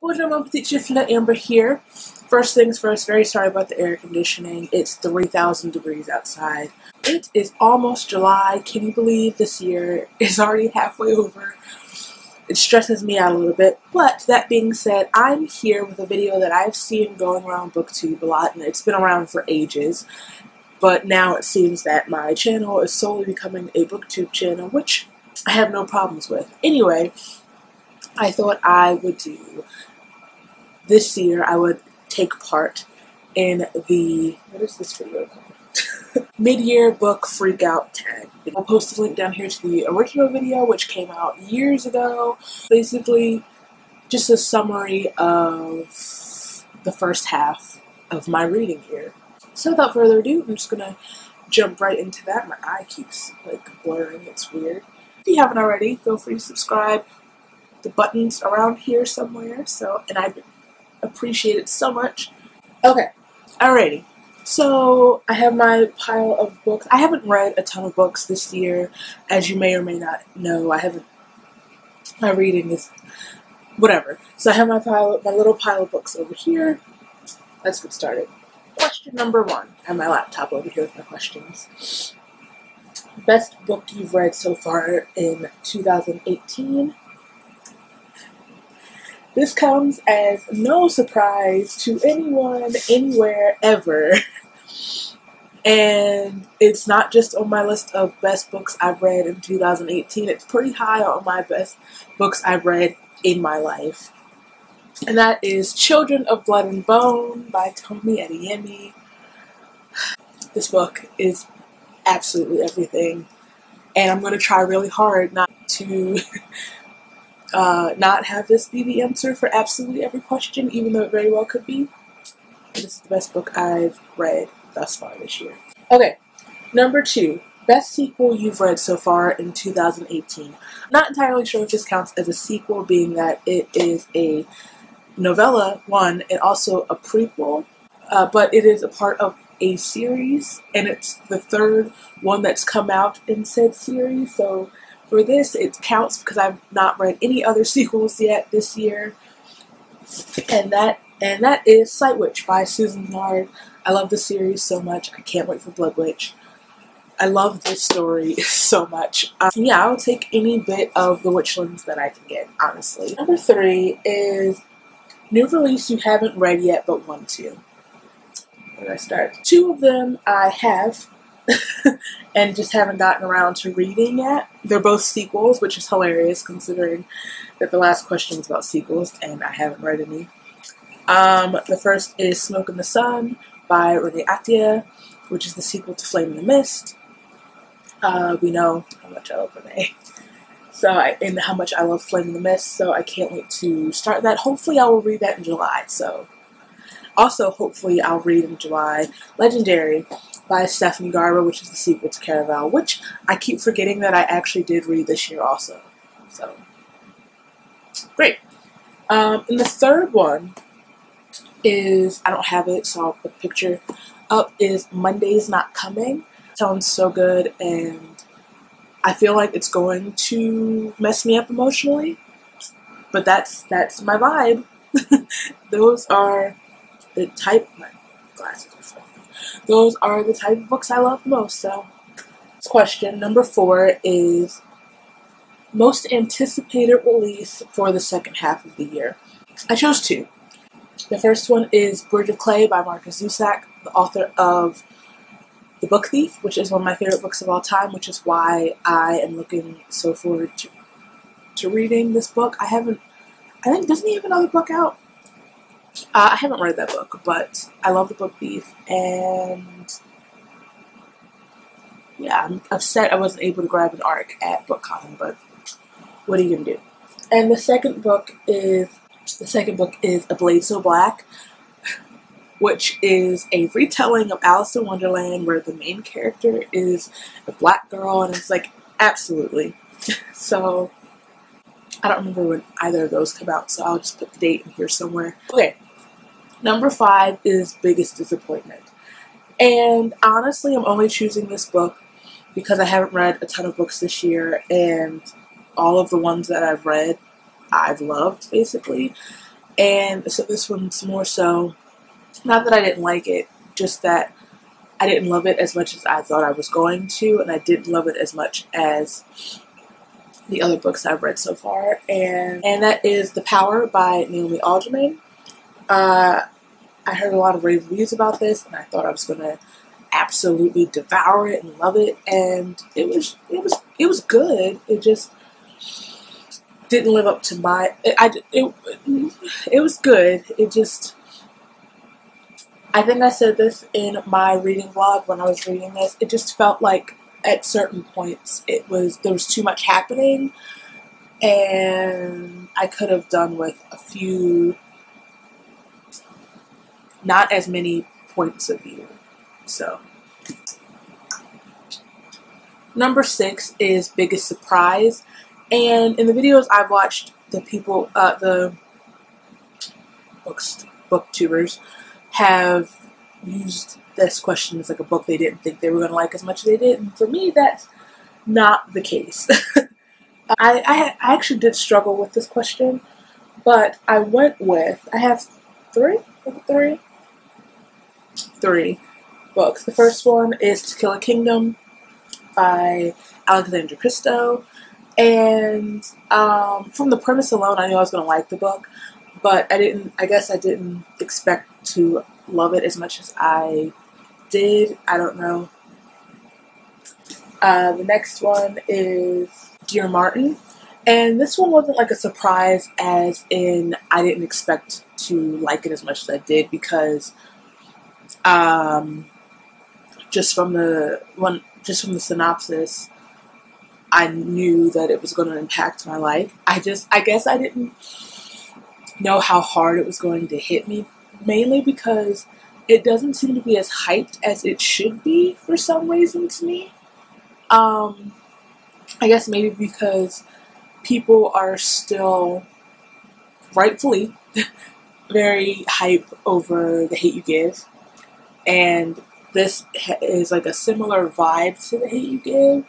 Bonjour mon petit chiffon, Amber here. First things first, very sorry about the air conditioning. It's 3,000 degrees outside. It is almost July. Can you believe this year is already halfway over? It stresses me out a little bit. But that being said, I'm here with a video that I've seen going around BookTube a lot, and it's been around for ages. But now it seems that my channel is slowly becoming a BookTube channel, which I have no problems with. Anyway, I thought I would do this year, I would take part in the, what is this video called? Mid-year book freakout tag. I'll post a link down here to the original video, which came out years ago. Basically, just a summary of the first half of my reading year. So without further ado, I'm just gonna jump right into that. My eye keeps like blurring, it's weird. If you haven't already, feel free to subscribe. The button's around here somewhere, and I'd appreciate it so much. Okay, alrighty. So I have my pile of books. I haven't read a ton of books this year, as you may or may not know. My reading is whatever. So I have my little pile of books over here. Let's get started. Question number 1. I have my laptop over here with my questions. Best book you've read so far in 2018? This comes as no surprise to anyone, anywhere, ever. And it's not just on my list of best books I've read in 2018. It's pretty high on my best books I've read in my life. And that is Children of Blood and Bone by Tomi Adeyemi. This book is absolutely everything. And I'm going to try really hard not to not have this be the answer for absolutely every question, even though it very well could be. This is the best book I've read thus far this year. Okay, number 2. Best sequel you've read so far in 2018. I'm not entirely sure if this counts as a sequel, being that it is a novella, one, and also a prequel, but it is a part of a series, and it's the third one that's come out in said series, so for this, it counts because I've not read any other sequels yet this year, and that is Sight Witch by Susan Nard. I love the series so much. I can't wait for Blood Witch. I love this story so much. Yeah, I'll take any bit of the Witchlands that I can get, honestly. Number 3 is new release you haven't read yet but want to. Where do I start? 2 of them I have. And just haven't gotten around to reading yet. They're both sequels, which is hilarious considering that the last question was about sequels and I haven't read any. The first is Smoke in the Sun by Renee Attia, which is the sequel to Flame in the Mist. We know how much I love Renee. And how much I love Flame in the Mist, so I can't wait to start that. Hopefully I will read that in July, Also, hopefully I'll read in July Legendary by Stephanie Garber, which is the sequel to Caraval, which I keep forgetting that I actually did read this year also. So, great. And the third one is, I don't have it, so I'll put a picture up, is Monday's Not Coming. Sounds so good, and I feel like it's going to mess me up emotionally, but that's my vibe. Those are the type, my glasses are fluffy. Those are the type of books I love most, so. Question number 4 is most anticipated release for the second half of the year. I chose 2. The first one is Bridge of Clay by Marcus Zusak, the author of The Book Thief, which is one of my favorite books of all time, which is why I am looking so forward to reading this book. Doesn't he have another book out? I haven't read that book, but I love The Book Thief, and yeah, I'm upset I wasn't able to grab an ARC at BookCon, but what are you gonna do? And the second book is A Blade So Black, which is a retelling of Alice in Wonderland, where the main character is a black girl, and it's like, absolutely. So, I don't remember when either of those come out, so I'll just put the date in here somewhere. Okay, number 5 is Biggest Disappointment. And honestly, I'm only choosing this book because I haven't read a ton of books this year, and all of the ones that I've read, I've loved, basically. And so this one's more so, not that I didn't like it, just that I didn't love it as much as I thought I was going to, and I didn't love it as much as the other books I've read so far. And that is The Power by Naomi Alderman. I heard a lot of rave reviews about this, and I thought I was going to absolutely devour it and love it, and it was good. It just didn't live up to my. It was good. It just. I think I said this in my reading vlog when I was reading this. It just felt like at certain points there was too much happening, and I could have done with a few, not as many points of view. So, number 6 is Biggest Surprise, and in the videos I've watched, the people, the booktubers have used this question as like a book they didn't think they were going to like as much as they did, and for me that's not the case. I actually did struggle with this question, but I went with, I have three books. The first one is To Kill a Kingdom by Alexandra Christo, and from the premise alone I knew I was going to like the book, but I guess I didn't expect to love it as much as I did. I don't know. The next one is Dear Martin, and this one wasn't like a surprise as in I didn't expect to like it as much as I did, because just from the synopsis I knew that it was going to impact my life. I guess I didn't know how hard it was going to hit me, mainly because it doesn't seem to be as hyped as it should be for some reason to me. I guess maybe because people are still, rightfully, very hype over The Hate U Give, and this is like a similar vibe to The Hate U Give,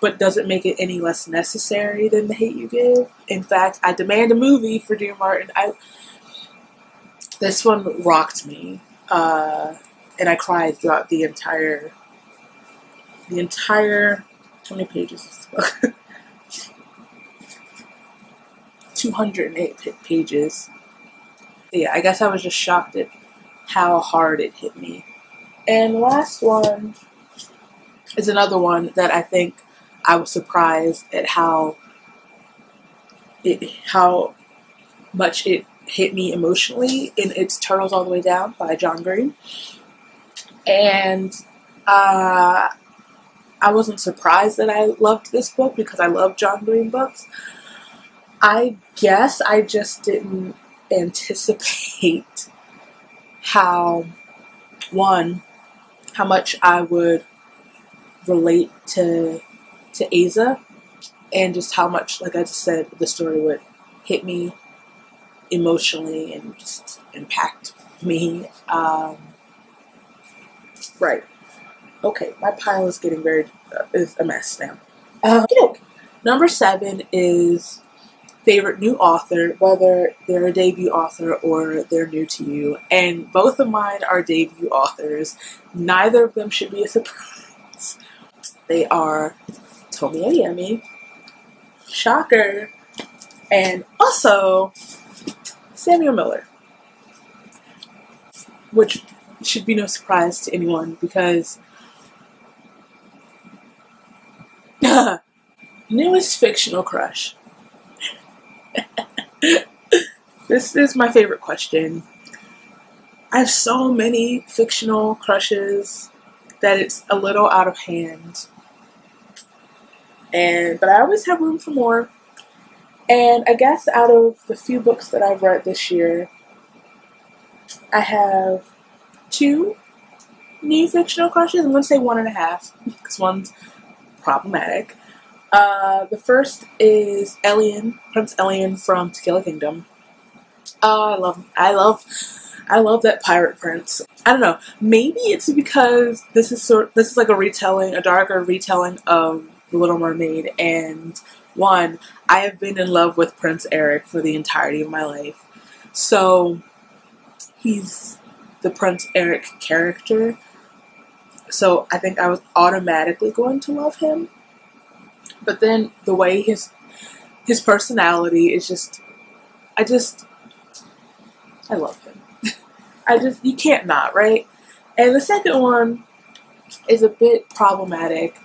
but doesn't make it any less necessary than The Hate U Give. In fact, I demand a movie for Dear Martin. This one rocked me, and I cried throughout the entire. How many pages is this book? 208 pages. Yeah, I guess I was just shocked at how hard it hit me. And the last one is another one that I think I was surprised at how much it hit me emotionally, and it's Turtles All the Way Down by John Green. And I wasn't surprised that I loved this book because I love John Green books. I guess I just didn't anticipate how much I would relate to Asa, and just how much, like I just said, the story would hit me emotionally and just impact me. Right. Okay, my pile is getting is a mess now. Number 7 is favorite new author, whether they're a debut author or they're new to you. And both of mine are debut authors. Neither of them should be a surprise. They are Tomi Adeyemi, shocker, and also Samuel Miller, which should be no surprise to anyone because newest fictional crush. This is my favorite question. I have so many fictional crushes that it's a little out of hand. But I always have room for more. And I guess out of the few books that I've read this year, I have 2 new fictional crushes. I'm going to say 1.5 because one's problematic. The first is Ellian, Prince Ellian from To Kill a Kingdom. I love that pirate prince. I don't know. Maybe it's because this is like a darker retelling of The Little Mermaid, and I have been in love with Prince Eric for the entirety of my life. So he's the Prince Eric character. So I think I was automatically going to love him. But then the way his personality is just, I love him. You can't not, right? And the second one is a bit problematic,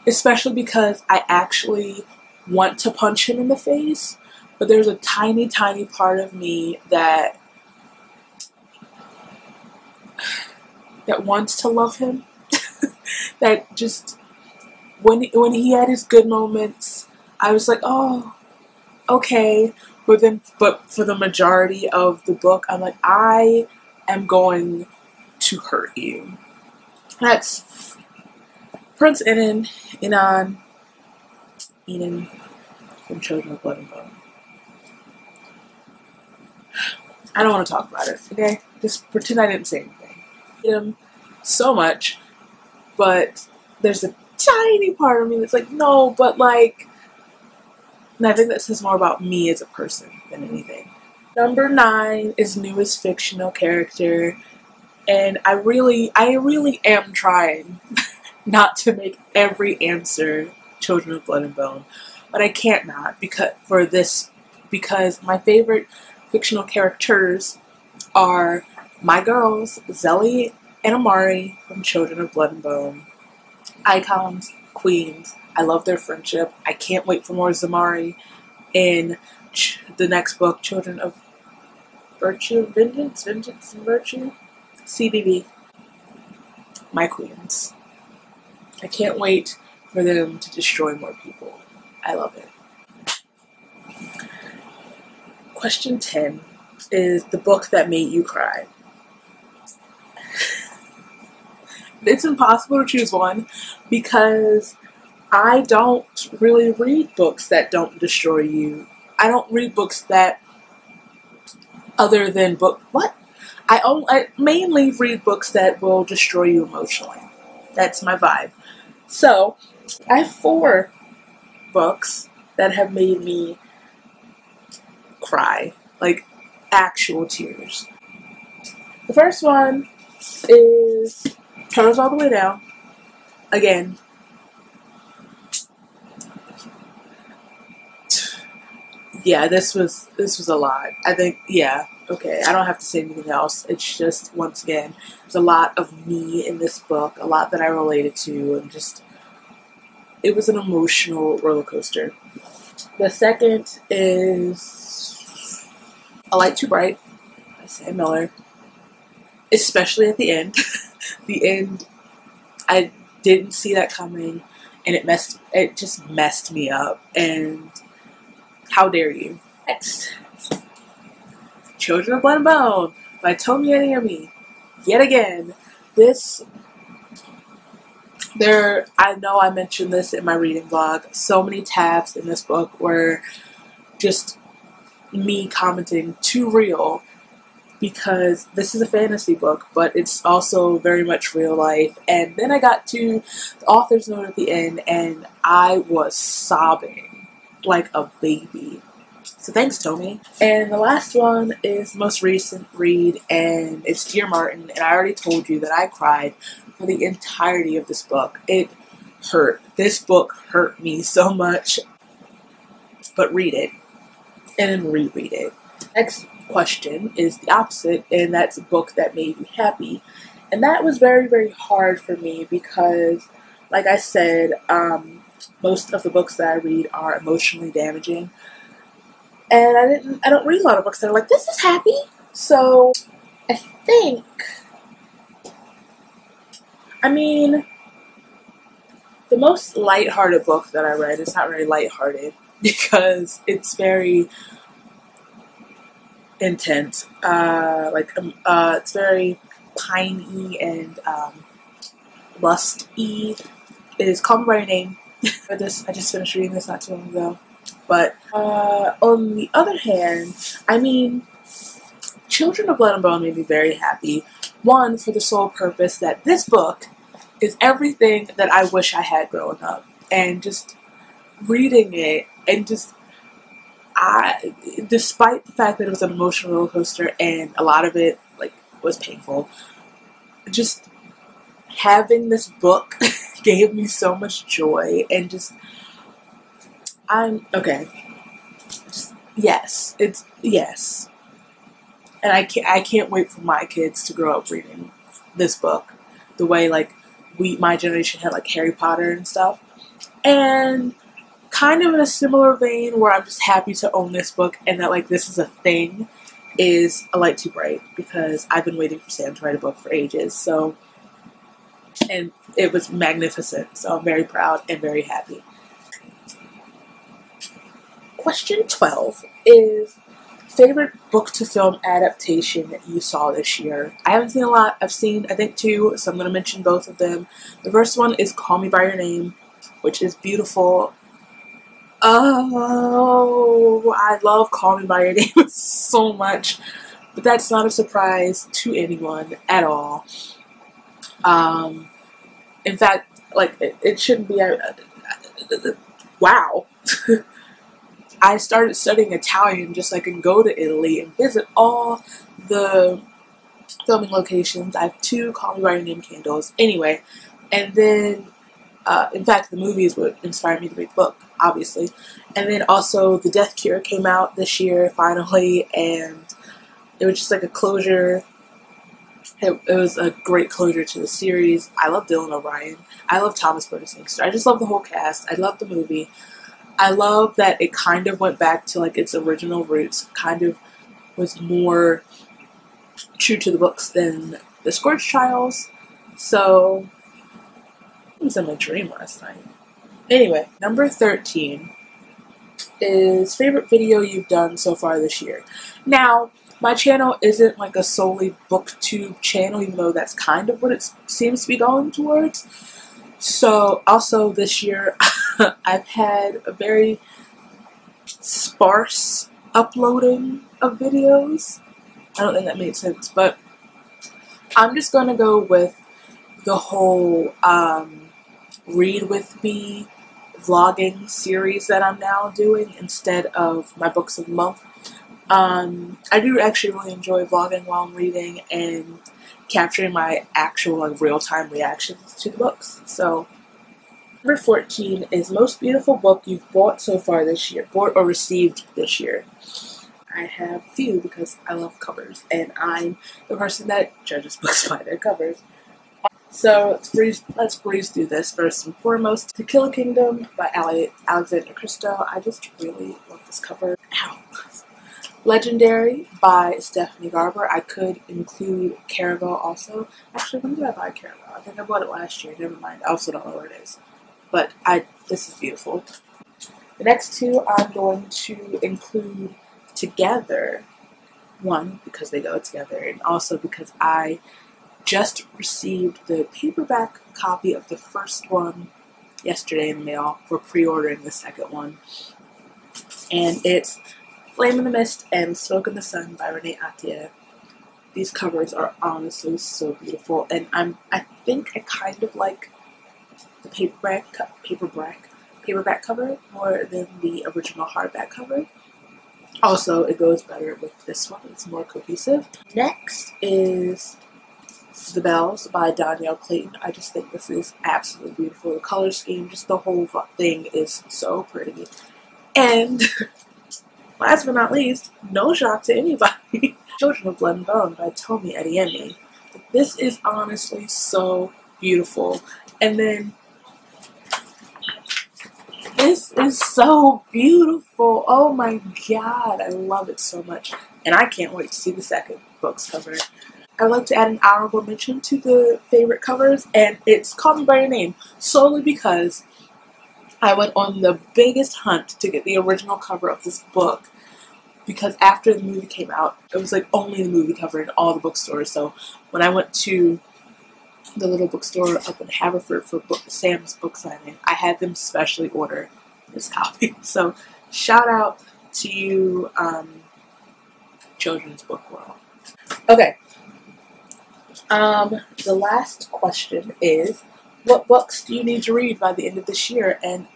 especially because I actually want to punch him in the face, but there's a tiny, tiny part of me that wants to love him. That just, when he had his good moments, I was like, oh, okay. But for the majority of the book, I'm like, I am going to hurt you. That's Prince Enon from Children of Blood and Bone. I don't want to talk about it, okay? Just pretend I didn't say anything. I hate him so much, but there's a tiny part of me that's like, no, but like, and I think that says more about me as a person than anything. Number 9 is newest fictional character, and I really am trying not to make every answer Children of Blood and Bone, but I can't not because my favorite fictional characters are my girls, Zelly and Amari from Children of Blood and Bone. Icons, queens. I love their friendship. I can't wait for more Zamari in the next book, Children of Vengeance and Virtue. CBB. My queens. I can't wait for them to destroy more people. I love it. Question 10 is the book that made you cry. It's impossible to choose one because I don't really read books that don't destroy you. I don't read books that other than I mainly read books that will destroy you emotionally. That's my vibe. So, I have 4 books that have made me cry, like actual tears. The first one is Turtles All the Way Down. Again, yeah, this was a lot. I think, yeah, okay, I don't have to say anything else. It's just, once again, there's a lot of me in this book, a lot that I related to, and just, it was an emotional roller coaster. The second is A Light Too Bright by Sam Miller, especially at the end. The end, I didn't see that coming, and it just messed me up, and how dare you. Next, Children of Blood and Bone by Tomi Adeyemi. Yet again, I know I mentioned this in my reading vlog, so many tabs in this book were just me commenting too real, because this is a fantasy book, but it's also very much real life. And then I got to the author's note at the end, and I was sobbing like a baby. So thanks, Tomi. And the last one is the most recent read, and it's Dear Martin, and I already told you that I cried for the entirety of this book. It hurt. This book hurt me so much. But read it, and then reread it. Next question is the opposite, and that's a book that made me happy. And that was very, very hard for me because, like I said, most of the books that I read are emotionally damaging. And I don't read a lot of books that are like, this is happy. So I think, the most lighthearted book that I read is not very lighthearted because it's very intense. It's very piney and lust-y. It is Call Me By Your Name. I just finished reading this not too long ago. But on the other hand, Children of Blood and Bone made me very happy. One, for the sole purpose that this book is everything that I wish I had growing up. And just reading it, and just, despite the fact that it was an emotional roller coaster and a lot of it like was painful, just having this book gave me so much joy, and just I'm okay. Just, yes, it's yes, and I can't wait for my kids to grow up reading this book the way like my generation had like Harry Potter and stuff. And kind of in a similar vein where I'm just happy to own this book and that like this is a thing is A Light Too Bright, because I've been waiting for Sam to write a book for ages. So, and it was magnificent. So I'm very proud and very happy. Question 12 is favorite book to film adaptation that you saw this year. I haven't seen a lot. I've seen, I think, 2, so I'm going to mention both of them. The first one is Call Me By Your Name, which is beautiful. Oh, I love Call Me By Your Name so much, but that's not a surprise to anyone at all. In fact, like, it shouldn't be, wow. I started studying Italian just so I can go to Italy and visit all the filming locations. I have 2 Call Me By Your Name candles. Anyway, and then, in fact, the movie is what inspired me to read the book, obviously. And then also The Death Cure came out this year, finally, and it was just like a closure. It was a great closure to the series. I love Dylan O'Brien. I love Thomas Bernstein. I just love the whole cast. I love the movie. I love that it kind of went back to like its original roots, kind of was more true to the books than The Scourge Trials. So, it was in my dream last night. Anyway, number 13 is favorite video you've done so far this year. Now, my channel isn't like a solely booktube channel, even though that's kind of what it seems to be going towards. So, also this year, I've had a very sparse uploading of videos. I don't think that made sense, but I'm just going to go with the whole read with me vlogging series that I'm now doing instead of my books of the month. I do actually really enjoy vlogging while I'm reading and capturing my actual like real-time reactions to the books. So number 14 is most beautiful book you've bought so far this year, bought or received this year. I have a few because I love covers and I'm the person that judges books by their covers. So let's breeze through this. First and foremost, To Kill a Kingdom by Alexandra Christo. I just really love this cover. Ow. Legendary by Stephanie Garber. I could include Caraval also. Actually, when did I buy Caraval? I think I bought it last year. Never mind. I also don't know where it is. But this is beautiful. The next 2 I'm going to include together. One, because they go together, and also because I just received the paperback copy of the first one yesterday in the mail for pre-ordering the second one. And it's Flame in the Mist and Smoke in the Sun by Renee Attier. These covers are honestly so beautiful, and I think I kind of like the paperback cover more than the original hardback cover. Also, it goes better with this one. It's more cohesive. Next is The Bells by Danielle Clayton. I just think this is absolutely beautiful. The color scheme, just the whole thing is so pretty. And last but not least, no shock to anybody, Children of Blood and Bone by Tomi Adeyemi. This is honestly so beautiful. And then this is so beautiful. Oh my god, I love it so much. And I can't wait to see the second book's cover. I would like to add an honorable mention to the favorite covers, and it's Call Me By Your Name, solely because I went on the biggest hunt to get the original cover of this book, because after the movie came out, it was like only the movie cover in all the bookstores. So when I went to the little bookstore up in Haverford for Sam's book signing, I had them specially order this copy. So shout out to you, children's book world. Okay. The last question is, what books do you need to read by the end of this year? And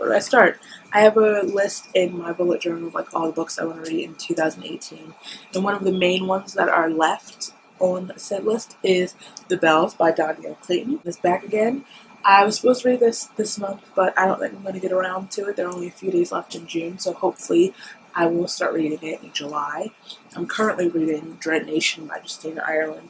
where do I start? I have a list in my bullet journal of like all the books I want to read in 2018, and one of the main ones that are left on said list is The Bells by Danielle Clayton. It's back again. I was supposed to read this month, but I don't think I'm going to get around to it. There are only a few days left in June, so hopefully I will start reading it in July. I'm currently reading Dread Nation by Justina Ireland.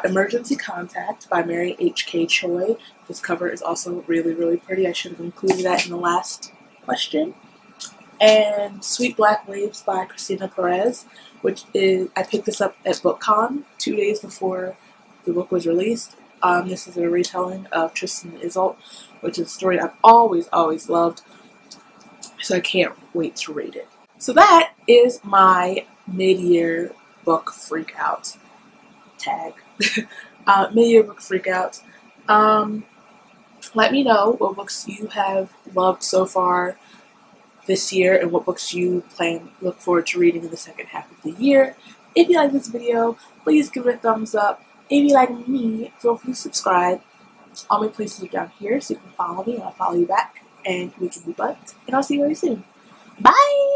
Emergency Contact by Mary H.K. Choi. This cover is also really, really pretty. I should have included that in the last question. And Sweet Black Waves by Christina Perez, which is, I picked this up at BookCon 2 days before the book was released. This is a retelling of Tristan and Isolde, which is a story I've always loved, so I can't wait to read it. So that is my mid-year book Freakout tag. Mid-year book Freakout. Let me know what books you have loved so far this year and what books you look forward to reading in the second half of the year. If you like this video, please give it a thumbs up. If you like me, feel free to subscribe. All my places are down here, so you can follow me and I'll follow you back, and we can be buds. And I'll see you very soon. Bye!